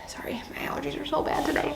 Sorry, my allergies are so bad today.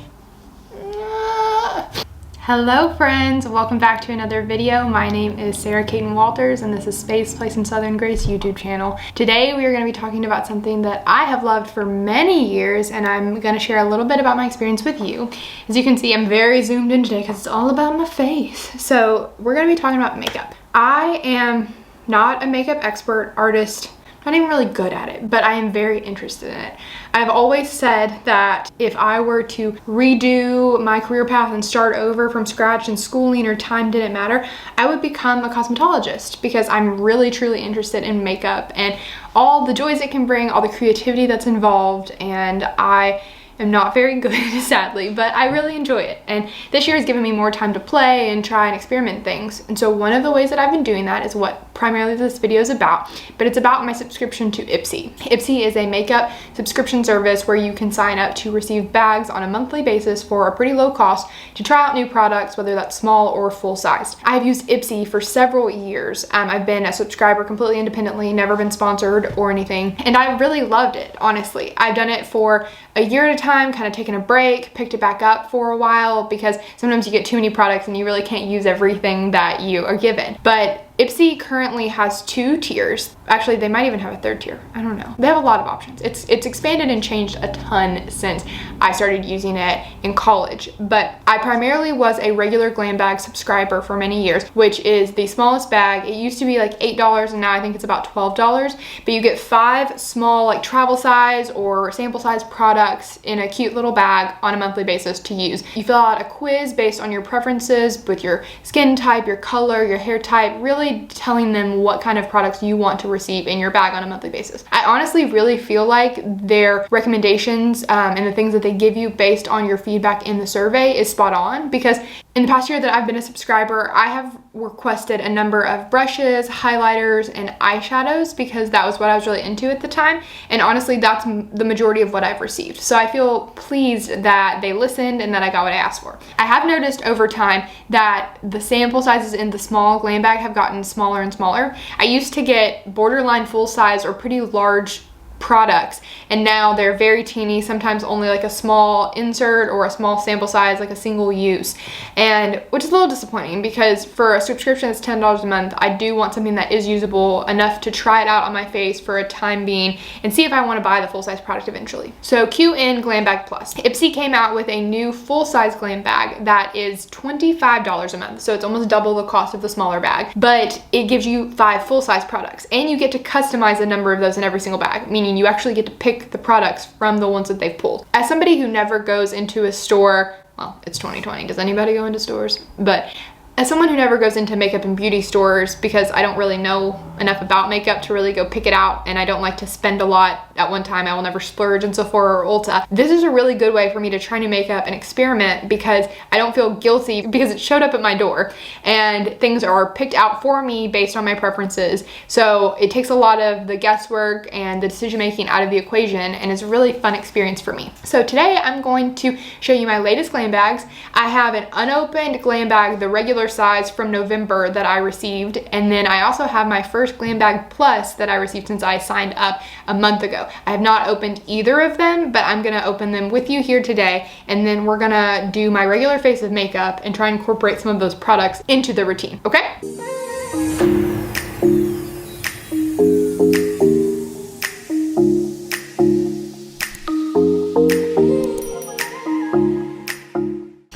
Hello friends, welcome back to another video. My name is Sarah Caton Walters and this is Space, Place, and Southern Grace YouTube channel. Today we are going to be talking about something that I have loved for many years, and I'm going to share a little bit about my experience with you. As you can see, I'm very zoomed in today because it's all about my face. So we're going to be talking about makeup. I am not a makeup expert, artist, not even really good at it, but I am very interested in it. I've always said that if I were to redo my career path and start over from scratch and schooling or time didn't matter, I would become a cosmetologist because I'm really truly interested in makeup and all the joys it can bring, all the creativity that's involved, and I am not very good, sadly, but I really enjoy it. And this year has given me more time to play and try and experiment things. And so one of the ways that I've been doing that is what primarily this video is about, but it's about my subscription to Ipsy. Ipsy is a makeup subscription service where you can sign up to receive bags on a monthly basis for a pretty low cost to try out new products, whether that's small or full-sized. I've used Ipsy for several years. I've been a subscriber completely independently, never been sponsored or anything, and I really loved it, honestly. I've done it for a year at a time, kind of taken a break, picked it back up for a while because sometimes you get too many products and you really can't use everything that you are given. But Ipsy currently has 2 tiers. Actually, they might even have a 3rd tier. I don't know. They have a lot of options. It's expanded and changed a ton since I started using it in college. But I primarily was a regular Glam bag subscriber for many years, which is the smallest bag. It used to be like $8 and now I think it's about $12. But you get 5 small like travel size or sample size products in a cute little bag on a monthly basis to use. You fill out a quiz based on your preferences with your skin type, your color, your hair type, really telling them what kind of products you want to receive in your bag on a monthly basis. I honestly really feel like their recommendations and the things that they give you based on your feedback in the survey is spot on, because in the past year that I've been a subscriber, I have requested a number of brushes, highlighters, and eyeshadows because that was what I was really into at the time. And honestly, that's the majority of what I've received. So I feel pleased that they listened and that I got what I asked for. I have noticed over time that the sample sizes in the small Glam bag have gotten smaller and smaller. I used to get borderline full size or pretty large products, and now they're very teeny, sometimes only like a small insert or a small sample size, like a single use, and which is a little disappointing because for a subscription that's $10 a month, I do want something that is usable enough to try it out on my face for a time being and see if I want to buy the full-size product eventually. So cue in Glam Bag Plus. Ipsy came out with a new full-size Glam bag that is $25 a month, so it's almost double the cost of the smaller bag, but it gives you 5 full-size products and you get to customize a number of those in every single bag, meaning you actually get to pick the products from the ones that they've pulled. As somebody who never goes into a store, well, it's 2020, does anybody go into stores? But as someone who never goes into makeup and beauty stores because I don't really know enough about makeup to really go pick it out, and I don't like to spend a lot at one time, I will never splurge in Sephora or Ulta. This is a really good way for me to try new makeup and experiment because I don't feel guilty because it showed up at my door and things are picked out for me based on my preferences. So it takes a lot of the guesswork and the decision making out of the equation, and it's a really fun experience for me. So today I'm going to show you my latest Glam bags. I have an unopened Glam bag, the regular size from November that I received, and then I also have my first Glam bag Plus that I received since I signed up a month ago. I have not opened either of them, but I'm gonna open them with you here today, and then we're gonna do my regular face of makeup and try and incorporate some of those products into the routine, okay?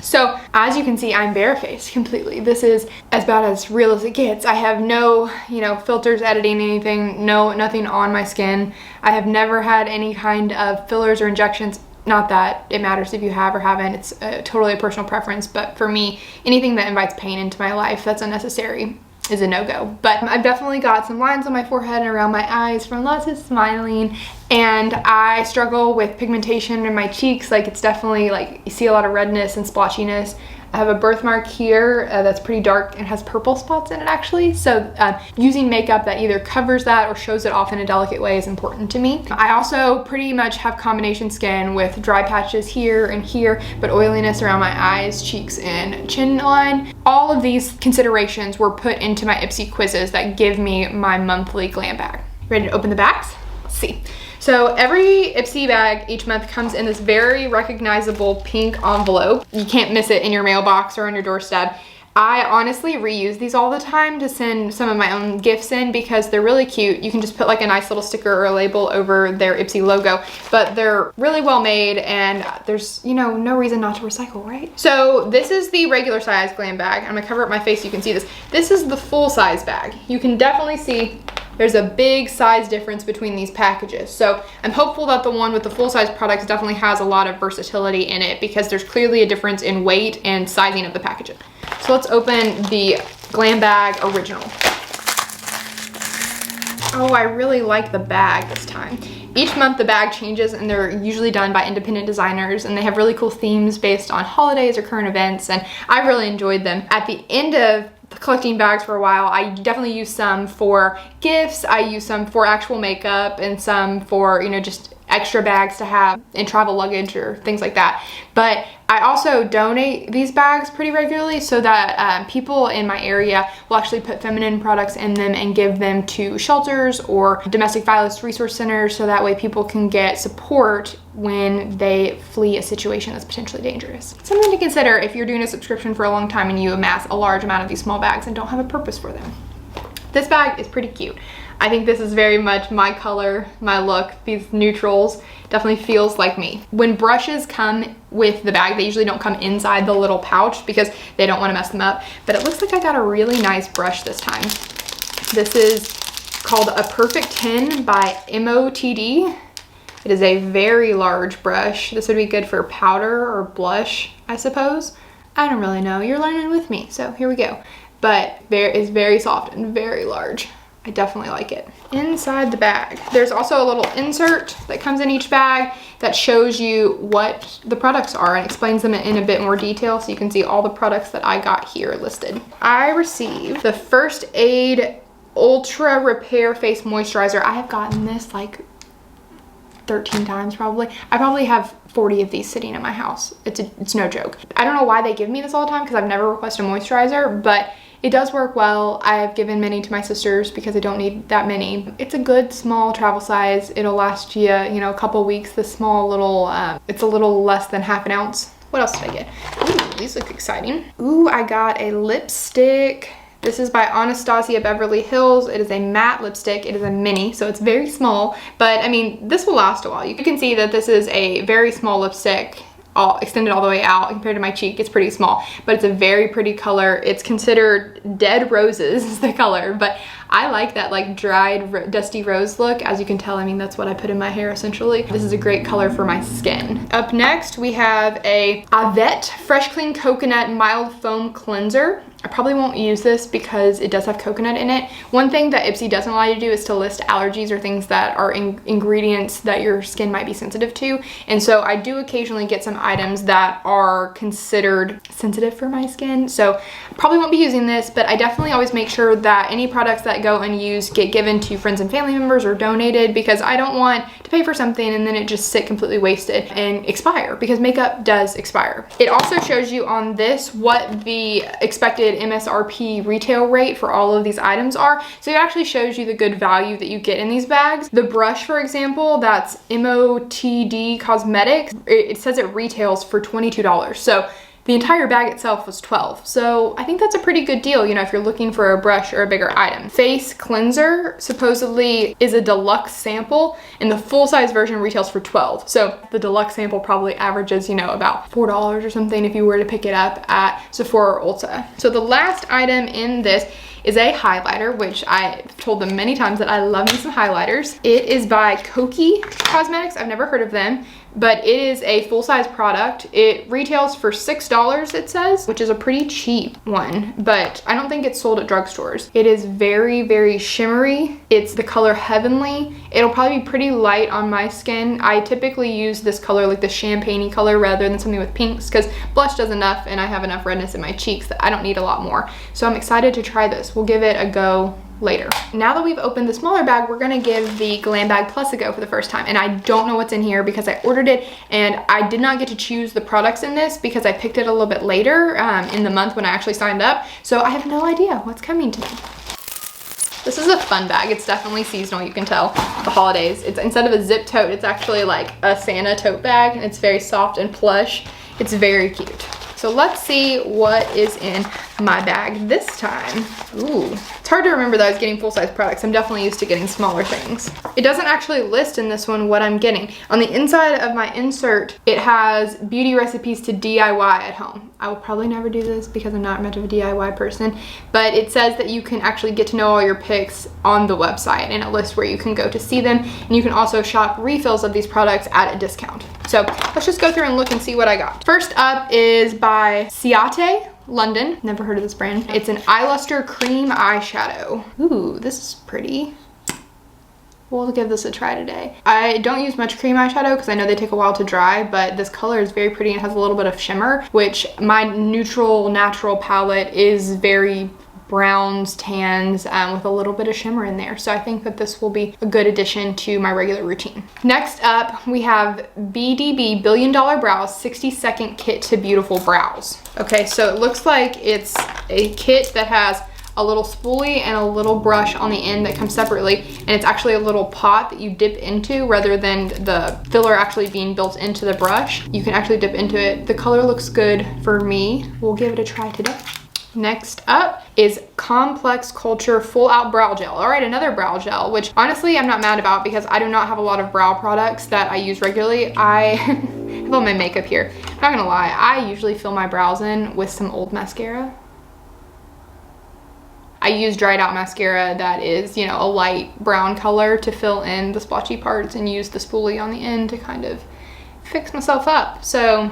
So as you can see, I'm barefaced completely. This is as bad as real as it gets. I have no, filters, editing, anything, nothing on my skin. I have never had any kind of fillers or injections. Not that it matters if you have or haven't, it's totally a personal preference, but for me, anything that invites pain into my life that's unnecessary is a no-go. But I've definitely got some lines on my forehead and around my eyes from lots of smiling, and I struggle with pigmentation in my cheeks. Like, it's definitely like you see a lot of redness and splotchiness. I have a birthmark here that's pretty dark and has purple spots in it actually. So using makeup that either covers that or shows it off in a delicate way is important to me. I also pretty much have combination skin with dry patches here and here, but oiliness around my eyes, cheeks, and chin line. All of these considerations were put into my Ipsy quizzes that give me my monthly Glam bag. Ready to open the bags? Let's see. So every Ipsy bag each month comes in this very recognizable pink envelope. You can't miss it in your mailbox or on your doorstep. I honestly reuse these all the time to send some of my own gifts in because they're really cute. You can just put like a nice little sticker or a label over their Ipsy logo, but they're really well made and there's, you know, no reason not to recycle, right? So this is the regular size Glam bag. I'm gonna cover up my face so you can see this. This is the full size bag. You can definitely see there's a big size difference between these packages. So I'm hopeful that the one with the full size products definitely has a lot of versatility in it because there's clearly a difference in weight and sizing of the packages. So let's open the Glam bag original. Oh, I really like the bag this time. Each month the bag changes and they're usually done by independent designers and they have really cool themes based on holidays or current events, and I really enjoyed them. At the end of collecting bags for a while, I definitely use some for gifts, I use some for actual makeup, and some for, you know, just extra bags to have in travel luggage or things like that. But I also donate these bags pretty regularly so that people in my area will actually put feminine products in them and give them to shelters or domestic violence resource centers so that way people can get support when they flee a situation that's potentially dangerous. Something to consider if you're doing a subscription for a long time and you amass a large amount of these small bags and don't have a purpose for them. This bag is pretty cute. I think this is very much my color, my look. These neutrals definitely feels like me. When brushes come with the bag, they usually don't come inside the little pouch because they don't want to mess them up. But it looks like I got a really nice brush this time. This is called a Perfect 10 by MOTD. It is a very large brush. This would be good for powder or blush, I suppose. I don't really know. You're learning with me, so here we go. But there is very soft and very large. I definitely like it. Inside the bag, there's also a little insert that comes in each bag that shows you what the products are and explains them in a bit more detail so you can see all the products that I got here listed. I received the First Aid Ultra Repair Face Moisturizer. I have gotten this like 13 times probably. I probably have 40 of these sitting in my house. It's no joke. I don't know why they give me this all the time because I've never requested a moisturizer, but it does work well. I've given many to my sisters because I don't need that many. It's a good small travel size. It'll last you, you know, a couple weeks. The small little, it's a little less than half an ounce. What else did I get? Ooh, these look exciting. Ooh, I got a lipstick. This is by Anastasia Beverly Hills. It is a matte lipstick. It is a mini, so it's very small, but I mean, this will last a while. You can see that this is a very small lipstick, extended all the way out compared to my cheek. It's pretty small, but it's a very pretty color. It's considered Dead Roses is the color, but I like that like dried dusty rose look. As you can tell, I mean, that's what I put in my hair essentially. This is a great color for my skin. Up next, we have a Avette Fresh Clean Coconut Mild Foam Cleanser. I probably won't use this because it does have coconut in it. One thing that Ipsy doesn't allow you to do is to list allergies or things that are ingredients that your skin might be sensitive to. And so I do occasionally get some items that are considered sensitive for my skin. So I probably won't be using this, but I definitely always make sure that any products that go unused get given to friends and family members or donated, because I don't want to pay for something and then it just sit completely wasted and expire, because makeup does expire. It also shows you on this what the expected MSRP retail rate for all of these items are. So it actually shows you the good value that you get in these bags. The brush, for example, that's MOTD Cosmetics. It says it retails for $22. So the entire bag itself was $12. So I think that's a pretty good deal, you know, if you're looking for a brush or a bigger item. Face cleanser supposedly is a deluxe sample, and the full-size version retails for $12. So the deluxe sample probably averages, you know, about $4 or something if you were to pick it up at Sephora or Ulta. So the last item in this is a highlighter, which I've told them many times that I love me some highlighters. It is by Koki Cosmetics. I've never heard of them, but it is a full-size product. It retails for $6, it says, which is a pretty cheap one, but I don't think it's sold at drugstores. It is very, very shimmery. It's the color Heavenly. It'll probably be pretty light on my skin. I typically use this color, like the champagne-y color, rather than something with pinks, because blush does enough and I have enough redness in my cheeks that I don't need a lot more. So I'm excited to try this. We'll give it a go later. Now that we've opened the smaller bag, we're gonna give the Glam Bag Plus a go for the first time. And I don't know what's in here because I ordered it and I did not get to choose the products in this because I picked it a little bit later in the month when I actually signed up. So I have no idea what's coming to me. This is a fun bag. It's definitely seasonal, you can tell, the holidays. It's instead of a zip tote, it's actually like a Santa tote bag, and it's very soft and plush. It's very cute. So let's see what is in my bag this time. Ooh, it's hard to remember that I was getting full-size products. I'm definitely used to getting smaller things. It doesn't actually list in this one what I'm getting. On the inside of my insert, it has beauty recipes to DIY at home. I will probably never do this because I'm not much of a DIY person, but it says that you can actually get to know all your picks on the website, and it lists where you can go to see them, and you can also shop refills of these products at a discount. So let's just go through and look and see what I got. First up is by Ciate, London. Never heard of this brand. It's an eye luster cream eyeshadow. Ooh, this is pretty. We'll give this a try today. I don't use much cream eyeshadow because I know they take a while to dry, but this color is very pretty and has a little bit of shimmer, which my neutral, natural palette is very browns, tans, with a little bit of shimmer in there. So I think that this will be a good addition to my regular routine. Next up, we have BDB Billion Dollar Brows 60-second kit to beautiful brows. Okay, so it looks like it's a kit that has a little spoolie and a little brush on the end that comes separately, and it's actually a little pot that you dip into rather than the filler actually being built into the brush. You can actually dip into it. The color looks good for me. We'll give it a try today. Next up is Complex Culture Full Out Brow Gel. All right, another brow gel, which honestly I'm not mad about because I do not have a lot of brow products that I use regularly. I have all my makeup here. I'm not gonna lie, I usually fill my brows in with some old mascara. I use dried out mascara that is, you know, a light brown color to fill in the splotchy parts, and use the spoolie on the end to kind of fix myself up. So,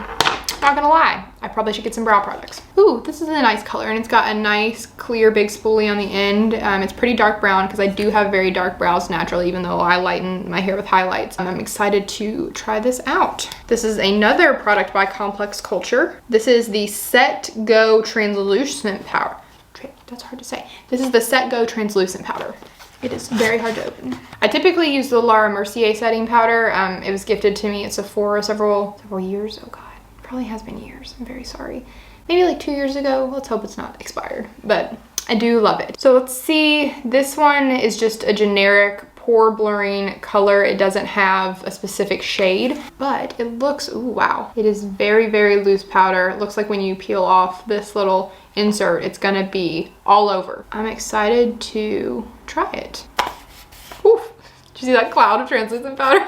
not gonna lie, I probably should get some brow products. Ooh, this is a nice color, and it's got a nice clear big spoolie on the end. It's pretty dark brown because I do have very dark brows naturally, even though I lighten my hair with highlights. I'm excited to try this out. This is another product by Complex Culture. This is the Set Go Translucent Powder. That's hard to say. This is the Set Go Translucent Powder. It is very hard to open. I typically use the Laura Mercier setting powder. It was gifted to me at Sephora several years. Oh God, probably has been years. I'm very sorry. Maybe like 2 years ago. Let's hope it's not expired, but I do love it. So let's see. This one is just a generic pore blurring color. It doesn't have a specific shade, but it looks, ooh, wow. It is very, very loose powder. It looks like when you peel off this little insert, it's gonna be all over. I'm excited to try it. Oof, did you see that cloud of translucent powder?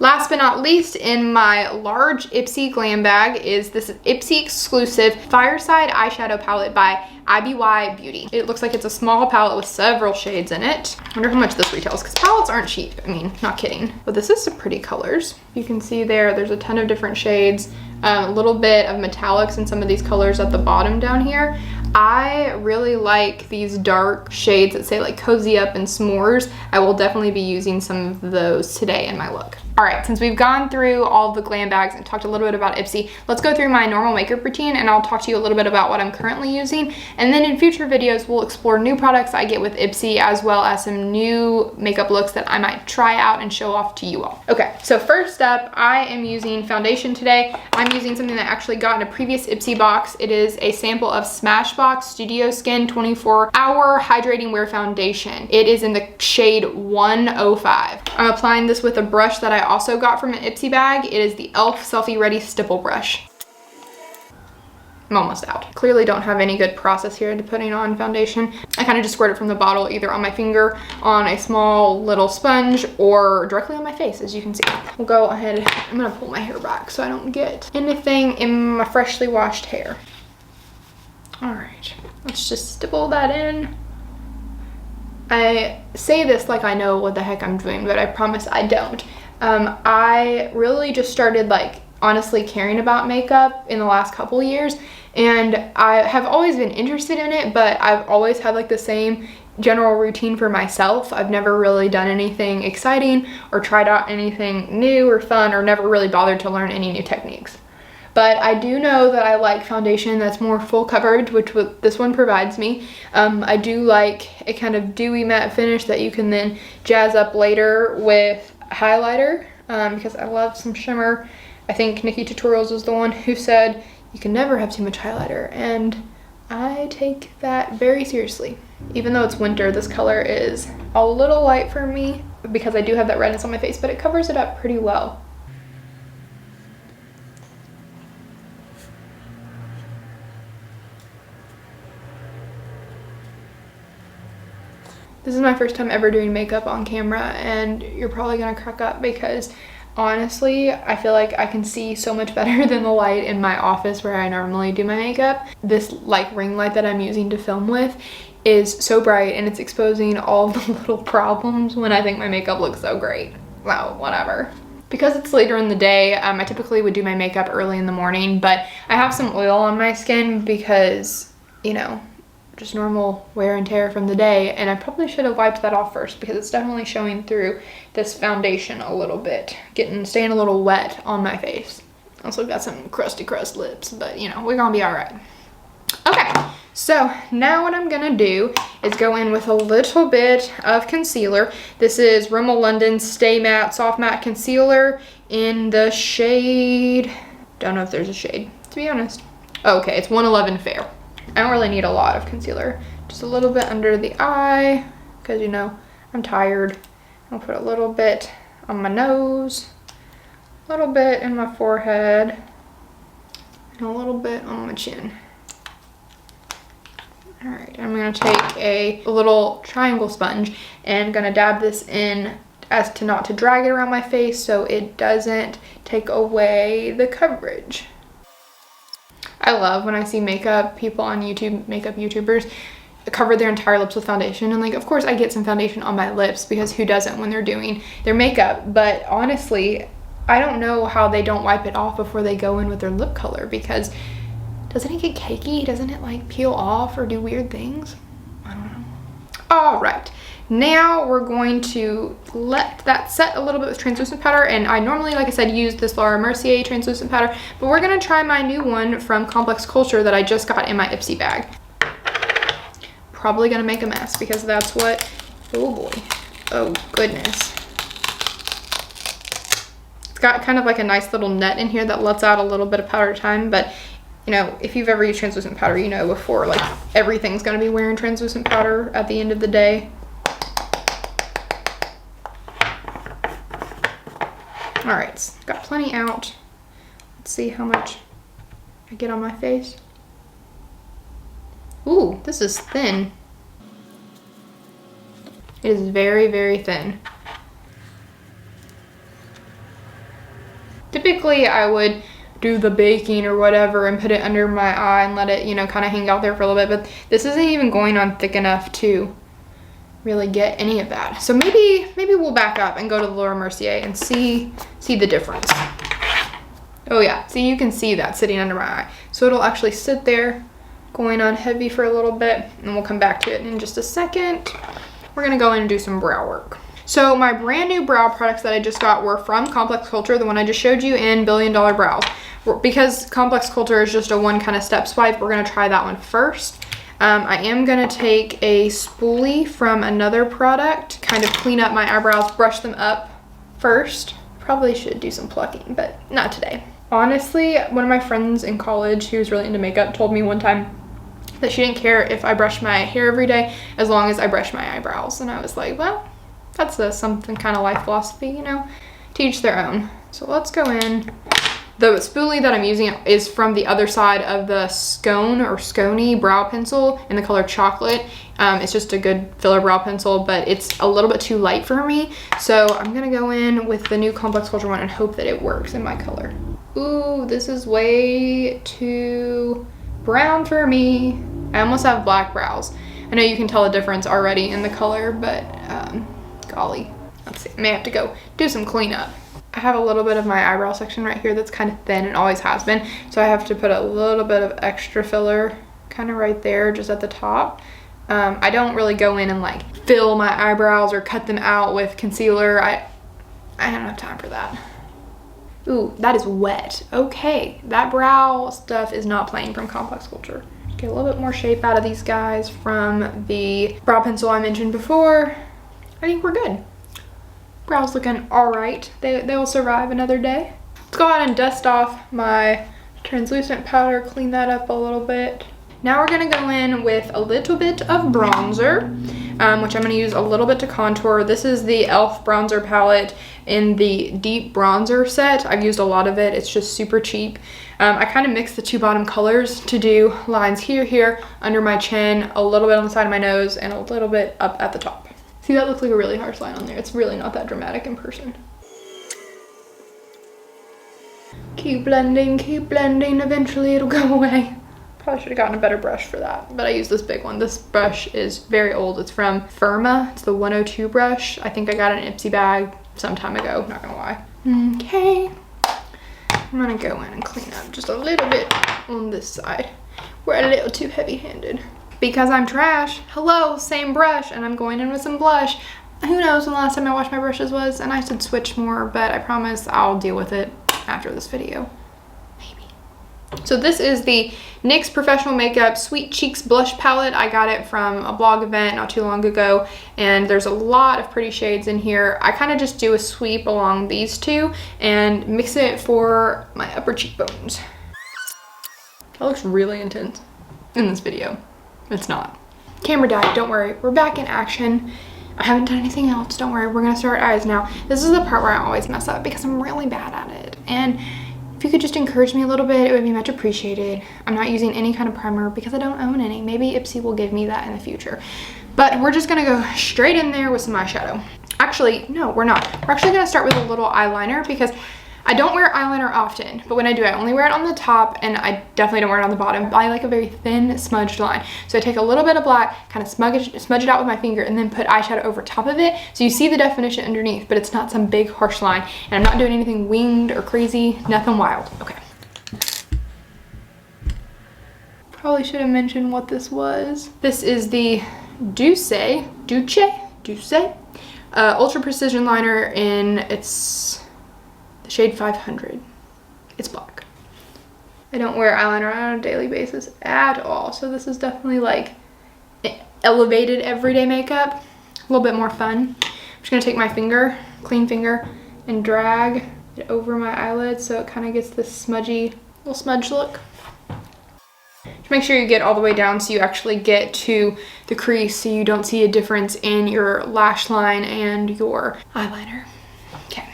Last but not least, in my large Ipsy Glam bag is this Ipsy exclusive Fireside eyeshadow palette by IBY Beauty. It looks like it's a small palette with several shades in it. I wonder how much this retails, because palettes aren't cheap. I mean, not kidding. But this is some pretty colors. You can see there's a ton of different shades, a little bit of metallics in some of these colors at the bottom down here. I really like these dark shades that say like Cozy Up and S'mores. I will definitely be using some of those today in my look. All right, since we've gone through all the glam bags and talked a little bit about Ipsy, let's go through my normal makeup routine, and I'll talk to you a little bit about what I'm currently using. And then in future videos, we'll explore new products I get with Ipsy, as well as some new makeup looks that I might try out and show off to you all. Okay, so first up, I am using foundation today. I'm using something that I actually got in a previous Ipsy box. It is a sample of Smashbox Studio Skin 24-Hour Hydrating Wear Foundation. It is in the shade 105. I'm applying this with a brush that I also got from an Ipsy bag. It is the e.l.f. Selfie Ready Stipple Brush. I'm almost out. Clearly don't have any good process here to putting on foundation. I kind of just squirt it from the bottle either on my finger, on a small little sponge, or directly on my face, as you can see. We'll go ahead, I'm gonna pull my hair back so I don't get anything in my freshly washed hair. All right, let's just stipple that in. I say this like I know what the heck I'm doing, but I promise I don't. I really just started like honestly caring about makeup in the last couple of years, and I have always been interested in it, but I've always had like the same general routine for myself. I've never really done anything exciting or tried out anything new or fun, or never really bothered to learn any new techniques. But I do know that I like foundation that's more full coverage, which this one provides me. I do like a kind of dewy matte finish that you can then jazz up later with highlighter, because I love some shimmer. I think Nikki Tutorials was the one who said you can never have too much highlighter, and I take that very seriously. Even though it's winter, this color is a little light for me because I do have that redness on my face, but it covers it up pretty well. This is my first time ever doing makeup on camera, and you're probably gonna crack up because honestly, I feel like I can see so much better than the light in my office where I normally do my makeup. This like ring light that I'm using to film with is so bright, and it's exposing all the little problems when I think my makeup looks so great. Wow, whatever. Because it's later in the day, I typically would do my makeup early in the morning, but I have some oil on my skin because, you know, just normal wear and tear from the day, and I probably should have wiped that off first because it's definitely showing through this foundation a little bit, staying a little wet on my face. Also got some crusty crust lips, but you know, we're gonna be all right. Okay, so now what I'm gonna do is go in with a little bit of concealer. This is Rimmel London Stay Matte Soft Matte Concealer in the shade, don't know if there's a shade, to be honest. Okay, it's 111 Fair. I don't really need a lot of concealer, just a little bit under the eye because, you know, I'm tired. I'll put a little bit on my nose, a little bit in my forehead, and a little bit on my chin. All right, I'm gonna take a little triangle sponge and gonna dab this in as to not to drag it around my face so it doesn't take away the coverage. I love when I see makeup people on YouTube, makeup YouTubers, cover their entire lips with foundation. And like, of course I get some foundation on my lips because who doesn't when they're doing their makeup? But honestly, I don't know how they don't wipe it off before they go in with their lip color, because doesn't it get cakey? Doesn't it like peel off or do weird things? I don't know. All right. Now we're going to let that set a little bit with translucent powder, and I normally, like I said, use this Laura Mercier translucent powder, but we're gonna try my new one from Complex Culture that I just got in my Ipsy bag. Probably gonna make a mess because that's what, oh boy, oh goodness. It's got kind of like a nice little net in here that lets out a little bit of powder time, but you know, if you've ever used translucent powder, you know before, like everything's gonna be wearing translucent powder at the end of the day. All right, got plenty out. Let's see how much I get on my face. Ooh, this is thin. It is very, very thin. Typically, I would do the baking or whatever and put it under my eye and let it, you know, kind of hang out there for a little bit, but this isn't even going on thick enough to really get any of that. So maybe we'll back up and go to the Laura Mercier and see the difference. Oh yeah, see, you can see that sitting under my eye. So it'll actually sit there going on heavy for a little bit, and we'll come back to it in just a second. We're gonna go in and do some brow work. So my brand new brow products that I just got were from Complex Culture, the one I just showed you in Billion Dollar Brows. Because Complex Culture is just a one kind of step swipe, we're gonna try that one first. I am gonna take a spoolie from another product, kind of clean up my eyebrows, brush them up first. Probably should do some plucking, but not today. Honestly, one of my friends in college who was really into makeup told me one time that she didn't care if I brushed my hair every day as long as I brushed my eyebrows. And I was like, well, that's something kind of life philosophy, you know, to each their own. So let's go in. The spoolie that I'm using is from the other side of the Scone or Scony brow pencil in the color Chocolate. It's just a good filler brow pencil, but it's a little bit too light for me. So I'm gonna go in with the new Complex Culture one and hope that it works in my color. Ooh, this is way too brown for me. I almost have black brows. I know you can tell a difference already in the color, but golly, let's see, I may have to go do some cleanup. I have a little bit of my eyebrow section right here that's kind of thin and always has been, so I have to put a little bit of extra filler kind of right there just at the top. I don't really go in and like fill my eyebrows or cut them out with concealer. I don't have time for that. Ooh, that is wet. Okay, that brow stuff is not playing from Complex Culture. Get a little bit more shape out of these guys from the brow pencil I mentioned before. I think we're good. Brows looking all right. They will survive another day. Let's go ahead and dust off my translucent powder, clean that up a little bit. Now we're gonna go in with a little bit of bronzer, which I'm gonna use a little bit to contour. This is the e.l.f. bronzer palette in the deep bronzer set. I've used a lot of it. It's just super cheap. I kind of mix the two bottom colors to do lines here, under my chin, a little bit on the side of my nose, and a little bit up at the top. See, that looks like a really harsh line on there. It's really not that dramatic in person. Keep blending, eventually it'll go away. Probably should have gotten a better brush for that, but I use this big one. This brush is very old. It's from Firma. It's the 102 brush. I think I got it in an Ipsy bag some time ago, not gonna lie. Okay, I'm gonna go in and clean up just a little bit on this side. We're a little too heavy-handed. Because I'm trash, hello, same brush, and I'm going in with some blush. Who knows when the last time I washed my brushes was, and I should switch more, but I promise I'll deal with it after this video. So this is the NYX Professional Makeup Sweet Cheeks Blush Palette. I got it from a blog event not too long ago, and there's a lot of pretty shades in here. I kind of just do a sweep along these two and mix it for my upper cheekbones. That looks really intense in this video. It's not. Camera died, don't worry. We're back in action. I haven't done anything else, don't worry. We're gonna start eyes now. This is the part where I always mess up because I'm really bad at it. And if you could just encourage me a little bit, it would be much appreciated. I'm not using any kind of primer because I don't own any. Maybe Ipsy will give me that in the future. But we're just gonna go straight in there with some eyeshadow. Actually, no, we're not. We're actually gonna start with a little eyeliner because I don't wear eyeliner often, but when I do, I only wear it on the top, and I definitely don't wear it on the bottom. I like a very thin smudged line. So I take a little bit of black, kind of smudge it out with my finger, and then put eyeshadow over top of it. So you see the definition underneath, but it's not some big harsh line. And I'm not doing anything winged or crazy, nothing wild. Okay. Probably should have mentioned what this was. This is the Duce Ultra Precision Liner in its shade 500. It's black. I don't wear eyeliner on a daily basis at all, so this is definitely like elevated everyday makeup, a little bit more fun. I'm just gonna take my finger, clean finger, and drag it over my eyelid so it kind of gets this smudgy little smudge look. Just make sure you get all the way down so you actually get to the crease so you don't see a difference in your lash line and your eyeliner. Okay.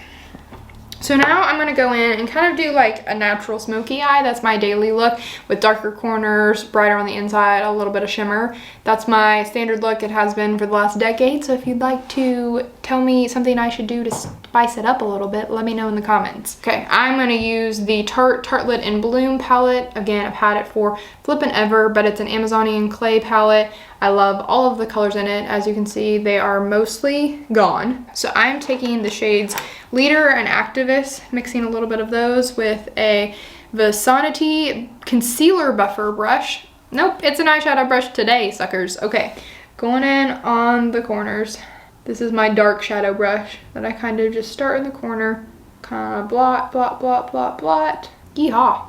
So now I'm gonna go in and kind of do like a natural smoky eye. That's my daily look, with darker corners, brighter on the inside, a little bit of shimmer. That's my standard look. It has been for the last decade. So if you'd like to tell me something I should do to spice it up a little bit, let me know in the comments. Okay, I'm gonna use the Tartelette in Bloom palette. Again, I've had it for flippin' ever, but it's an Amazonian clay palette. I love all of the colors in it. As you can see, they are mostly gone. So I'm taking the shades Leader and Activist, mixing a little bit of those with a Vicinity concealer buffer brush. Nope, it's an eyeshadow brush today, suckers. Okay, going in on the corners. This is my dark shadow brush that I kind of just start in the corner, kind of blot, blot, blot, blot, blot. Yeehaw.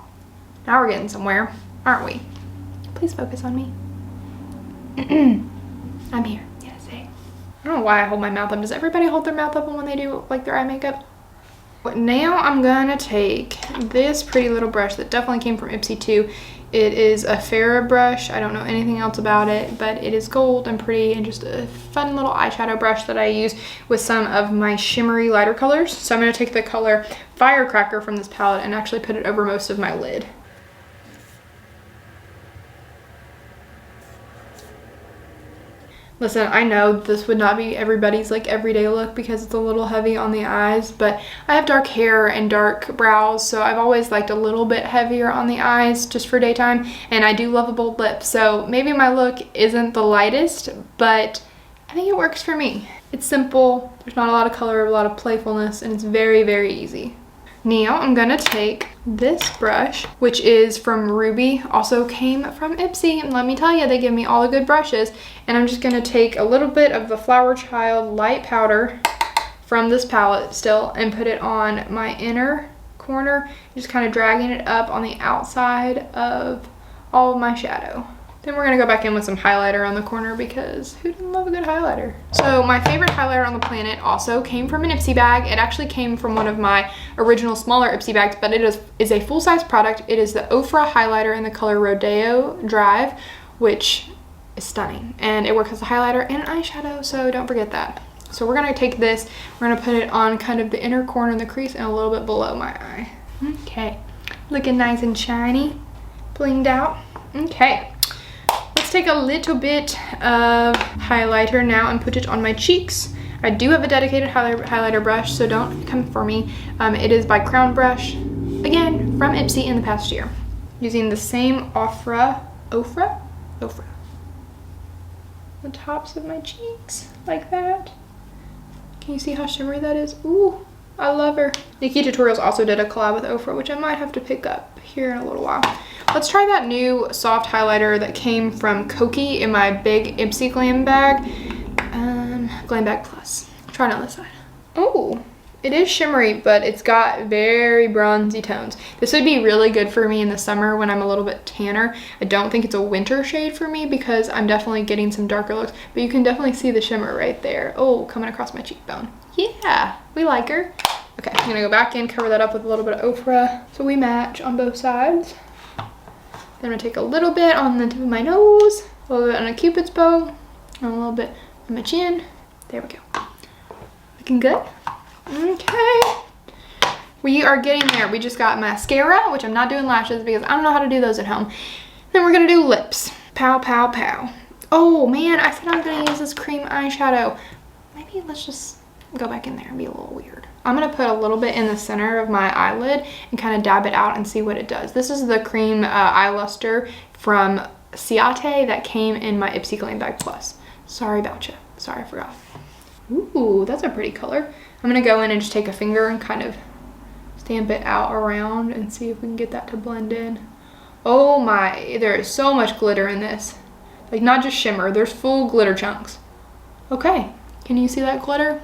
Now we're getting somewhere, aren't we? Please focus on me. I'm here. Yes, hey. I don't know why I hold my mouth up. Does everybody hold their mouth up when they do like their eye makeup? But now I'm gonna take this pretty little brush that definitely came from Ipsy too. It is a Farrah brush. I don't know anything else about it, but it is gold and pretty and just a fun little eyeshadow brush that I use with some of my shimmery lighter colors. So I'm gonna take the color Firecracker from this palette and actually put it over most of my lid. Listen, I know this would not be everybody's like everyday look because it's a little heavy on the eyes, but I have dark hair and dark brows, so I've always liked a little bit heavier on the eyes just for daytime, and I do love a bold lip, so maybe my look isn't the lightest, but I think it works for me. It's simple, there's not a lot of color, a lot of playfulness, and it's very, very easy. Now I'm gonna take this brush, which is from Ruby, also came from Ipsy, and let me tell you, they give me all the good brushes, and I'm just gonna take a little bit of the Flower Child light powder from this palette still and put it on my inner corner, just kind of dragging it up on the outside of all of my shadow. Then we're gonna go back in with some highlighter on the corner because who doesn't love a good highlighter? So my favorite highlighter on the planet also came from an Ipsy bag. It actually came from one of my original smaller Ipsy bags, but it is a full-size product. It is the Ofra highlighter in the color Rodeo Drive, which is stunning. And it works as a highlighter and an eyeshadow, so don't forget that. So we're gonna take this, we're gonna put it on kind of the inner corner in the crease and a little bit below my eye. Okay, looking nice and shiny, blinged out. Okay. Let's take a little bit of highlighter now and put it on my cheeks. I do have a dedicated highlighter brush, so don't come for me. It is by Crown Brush, again, from Ipsy in the past year. Using the same Ofra, the tops of my cheeks, like that. Can you see how shimmery that is? Ooh, I love her. Nikki Tutorials also did a collab with Ofra, which I might have to pick up here in a little while. Let's try that new soft highlighter that came from Koki in my big Ipsy Glam bag. Glam Bag Plus. Try it on this side. Oh, it is shimmery, but it's got very bronzy tones. This would be really good for me in the summer when I'm a little bit tanner. I don't think it's a winter shade for me because I'm definitely getting some darker looks, but you can definitely see the shimmer right there. Oh, coming across my cheekbone. Yeah, we like her. Okay, I'm gonna go back in, cover that up with a little bit of Ofra so we match on both sides. Then I'm gonna take a little bit on the tip of my nose, a little bit on a cupid's bow, and a little bit on my chin. There we go. Looking good? Okay. We are getting there. We just got mascara, which I'm not doing lashes because I don't know how to do those at home. Then we're gonna do lips. Pow, pow, pow. Oh man, I said I was gonna use this cream eyeshadow. Maybe let's just go back in there and be a little weird. I'm gonna put a little bit in the center of my eyelid and kind of dab it out and see what it does. This is the cream eye luster from Ciate that came in my Ipsy Glam Bag Plus. Sorry about you. Sorry, I forgot. Ooh, that's a pretty color. I'm gonna go in and just take a finger and kind of stamp it out around and see if we can get that to blend in. Oh my, there is so much glitter in this. Like not just shimmer, there's full glitter chunks. Okay, can you see that glitter?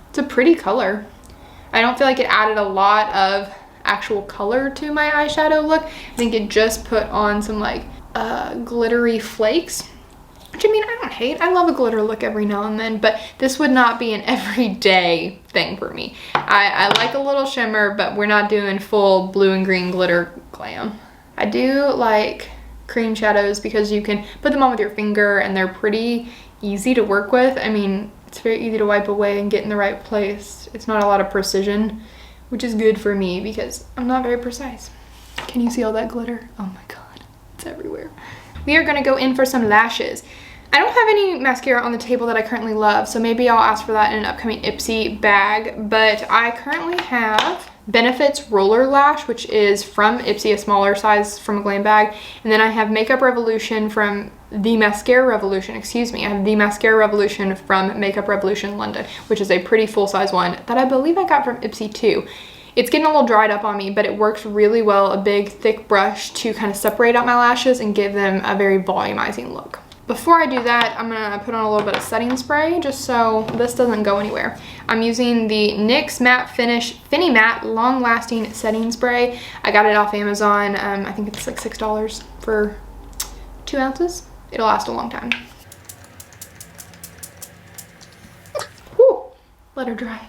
It's a pretty color. I don't feel like it added a lot of actual color to my eyeshadow look. I think it just put on some like glittery flakes, which I mean, I don't hate. I love a glitter look every now and then, but this would not be an everyday thing for me. I like a little shimmer, but we're not doing full blue and green glitter glam. I do like cream shadows because you can put them on with your finger and they're pretty easy to work with. I mean, it's very easy to wipe away and get in the right place. It's not a lot of precision, which is good for me because I'm not very precise. Can you see all that glitter? Oh my God, it's everywhere. We are gonna go in for some lashes. I don't have any mascara on the table that I currently love, so maybe I'll ask for that in an upcoming Ipsy bag, but I currently have Benefits Roller Lash, which is from Ipsy, a smaller size from a glam bag, and then I have Makeup Revolution from the Mascara Revolution, excuse me. I have the Mascara Revolution from Makeup Revolution London, which is a pretty full-size one that I believe I got from Ipsy too. It's getting a little dried up on me, but it works really well, a big thick brush to kind of separate out my lashes and give them a very volumizing look. Before I do that, I'm gonna put on a little bit of setting spray just so this doesn't go anywhere. I'm using the NYX Matte Finish Finny Matte Long Lasting Setting Spray. I got it off Amazon. I think it's like $6 for 2 ounces. It'll last a long time. Whew, let her dry.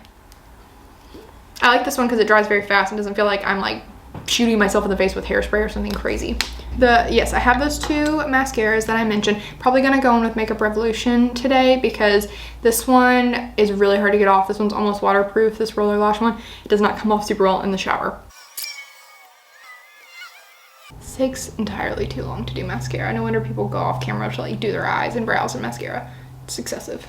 I like this one because it dries very fast and doesn't feel like I'm like shooting myself in the face with hairspray or something crazy. Yes, I have those 2 mascaras that I mentioned. Probably gonna go in with Makeup Revolution today because this one is really hard to get off. This one's almost waterproof, this roller lash one. It does not come off super well in the shower. It takes entirely too long to do mascara. No wonder people go off camera to like do their eyes and brows and mascara. It's excessive.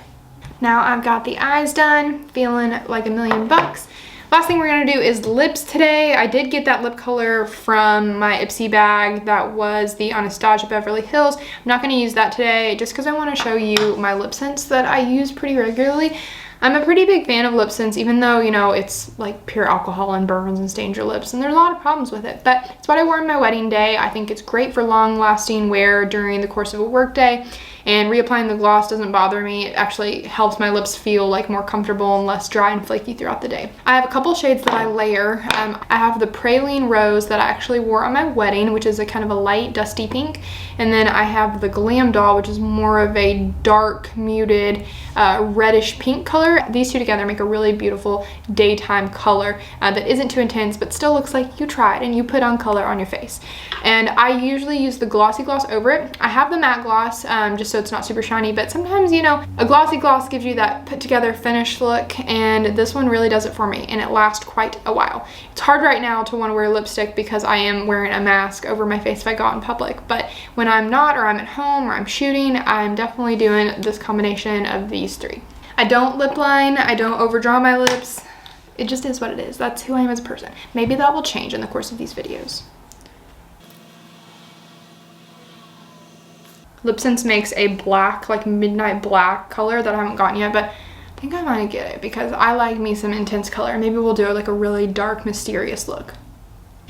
Now I've got the eyes done, feeling like $1,000,000. Last thing we're gonna do is lips today. I did get that lip color from my Ipsy bag. That was the Anastasia Beverly Hills. I'm not gonna use that today just because I wanna show you my lip scents that I use pretty regularly. I'm a pretty big fan of lip scents, even though, you know, it's like pure alcohol and burns and stains your lips, and there's a lot of problems with it. But it's what I wore on my wedding day. I think it's great for long lasting wear during the course of a work day. and reapplying the gloss doesn't bother me. It actually helps my lips feel like more comfortable and less dry and flaky throughout the day. I have a couple shades that I layer. I have the Praline Rose that I actually wore on my wedding, which is a kind of a light dusty pink, and then I have the Glam Doll, which is more of a dark muted reddish pink color. These two together make a really beautiful daytime color that isn't too intense but still looks like you tried and you put on color on your face. And I usually use the glossy gloss over it. I have the matte gloss just so it's not super shiny, but sometimes, you know, a glossy gloss gives you that put together finished look, and this one really does it for me, and it lasts quite a while. It's hard right now to want to wear lipstick because I am wearing a mask over my face if I go out in public, but when I'm not, or I'm at home, or I'm shooting, I'm definitely doing this combination of these three. I don't lip line, I don't overdraw my lips. It just is what it is. That's who I am as a person. Maybe that will change in the course of these videos. LipSense makes a black, like midnight black color that I haven't gotten yet, but I think I might get it because I like me some intense color. Maybe we'll do like a really dark, mysterious look.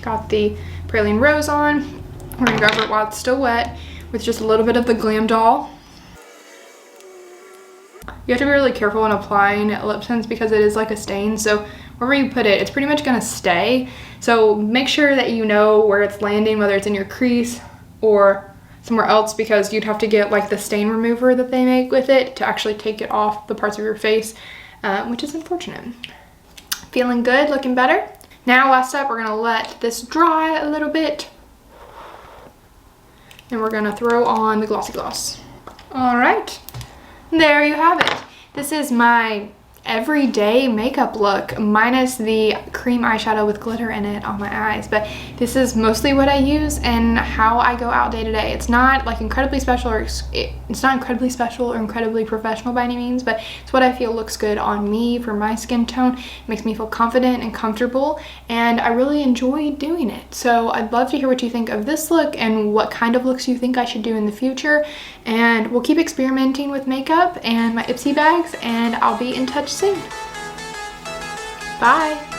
Got the Praline Rose on. We're gonna go over it while it's still wet with just a little bit of the Glam Doll. You have to be really careful when applying LipSense because it is like a stain, so wherever you put it, it's pretty much gonna stay. So make sure that you know where it's landing, whether it's in your crease or somewhere else, because you'd have to get like the stain remover that they make with it to actually take it off the parts of your face, which is unfortunate. Feeling good, looking better. Now last step, we're gonna let this dry a little bit, and we're gonna throw on the glossy gloss. All right, there you have it. This is my everyday makeup look minus the cream eyeshadow with glitter in it on my eyes, but this is mostly what I use and how I go out day to day. It's not like incredibly special, or it's not incredibly special or incredibly professional by any means, but it's what I feel looks good on me for my skin tone. It makes me feel confident and comfortable, and I really enjoy doing it. So I'd love to hear what you think of this look and what kind of looks you think I should do in the future, and we'll keep experimenting with makeup and my Ipsy bags, and I'll be in touch soon. Bye.